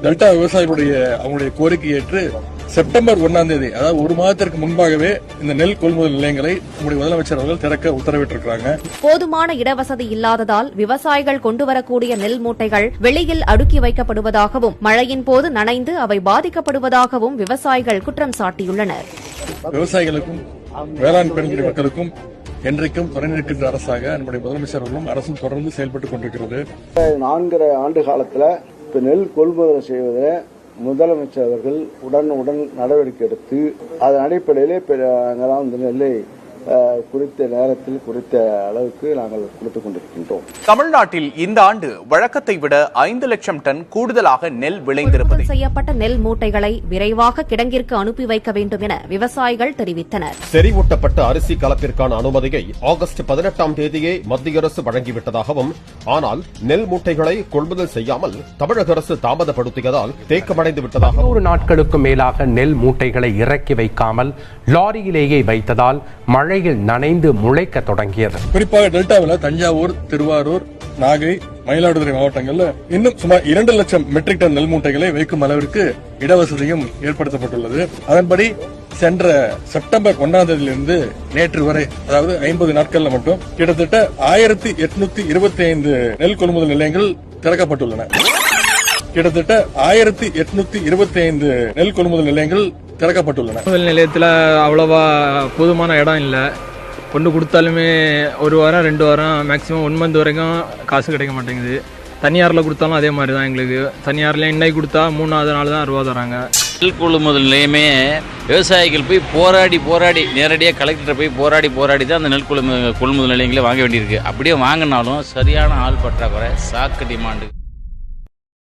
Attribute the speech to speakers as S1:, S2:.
S1: Delta விவசாயிகளுடைய அவங்களுடைய கோரிக்கை ஏற்று செப்டம்பர் 1ஆம் தேதி, அதாவது ஒரு மாதத்திற்கு முன்பாகவே இந்த நெல் கொள்முதல் நிலையங்களை நம்முடைய முதலமைச்சர் அவர்கள் திறக்க உத்தரவிட்டிருக்கிறாங்க.
S2: போதுமான இடவசதி இல்லாததால் விவசாயிகள் கொண்டுவரக்கூடிய நெல் மூட்டைகள் வெளியில் அடுக்கி வைக்கப்படுவதாகவும் மழையின் போது நனைந்து அவை பாதிக்கப்படுவதாகவும் விவசாயிகள் குற்றம் சாட்டியுள்ளனர்.
S1: விவசாயிகளுக்கும் வேளாண் பெருங்குடி மக்களுக்கும் என்றைக்கும் துணை நிற்கின்ற அரசாக நம்முடைய முதலமைச்சர் அவர்களும் அரசும் தொடர்ந்து செயல்பட்டுக் கொண்டிருக்கிறது.
S3: 4 ஆண்டு காலத்தில் நெல் கொள்முதல் செய்வதை முதலமைச்சர் அவர்கள் உடனுடன் நடவடிக்கை எடுத்து அதன் அடிப்படையிலே இந்த நெல்லை குறித்த நேரத்தில் குறித்த அளவுக்கு நாங்கள் கொடுத்துக் கொண்டிருக்கின்றோம்.
S4: தமிழ்நாட்டில் இந்த ஆண்டு வழக்கத்தை விட 5 லட்சம் டன் கூடுதலாக நெல் விளைந்திருப்பது
S2: செய்யப்பட்ட நெல் மூட்டைகளை விரைவாக கிடங்கிற்கு அனுப்பி வைக்க வேண்டும் என விவசாயிகள் தெரிவித்தனர்.
S5: செறிவூட்டப்பட்ட அரிசி கலப்பிற்கான அனுமதியை ஆகஸ்ட் 18ஆம் தேதியே மத்திய அரசு வழங்கிவிட்டதாகவும், ஆனால் நெல் மூட்டைகளை கொள்முதல் செய்யாமல் தமிழக அரசு தாமதப்படுத்தியதால் தேக்கமடைந்து விட்டதாக
S6: 100 நாட்களுக்கு மேலாக நெல் மூட்டைகளை இறக்கி வைக்காமல் லாரியிலேயே வைத்ததால் மழையில் நனைந்து முளைக்க தொடங்கியது.
S1: குறிப்பாக டெல்டாவில் தஞ்சாவூர், திருவாரூர், நாகை, மயிலாடுதுறை மாவட்டங்கள்ல இன்னும் சுமார் 2 லட்சம் மெட்ரிக் டன் நெல் மூட்டைகளை வைக்கும் அளவிற்கு இடவசதியும் ஏற்படுத்தப்பட்டுள்ளது. அதன்படி சென்ற செப்டம்பர் 1ஆம் தேதியிலிருந்து நேற்று வரை, அதாவது 50 நாட்கள்ல மட்டும் கிட்டத்தட்ட 1825 நெல் கொள்முதல் நிலையங்கள் திறக்கப்பட்டுள்ளன. கிட்டத்தட்ட 1825 நெல் கொள்முதல் நிலையங்கள் திறக்கப்பட்டுள்ளன.
S7: நிலையத்தில் அவ்வளவா போதுமான இடம் இல்லை. கொண்டு கொடுத்தாலுமே 1 வாரம் 2 வாரம் மேக்ஸிமம் 1 மந்த் வரைக்கும் காசு கிடைக்க மாட்டேங்குது. தனியாரில் கொடுத்தாலும் அதே மாதிரி தான். எங்களுக்கு தனியாரில் இன்னைக்கு கொடுத்தா 3ஆவது நாள் தான் ரூபா தராங்க.
S8: நெல் கொள்முதல் நிலையமே விவசாயிகள் போய் போராடி நேரடியாக கலெக்டரை போய் போராடி தான் அந்த நெல் கொள்முதல் நிலையங்களே வாங்க வேண்டியிருக்கு. அப்படியே வாங்கினாலும் சரியான ஆள் பற்றாக்குறை, சாக்கு டிமாண்டு.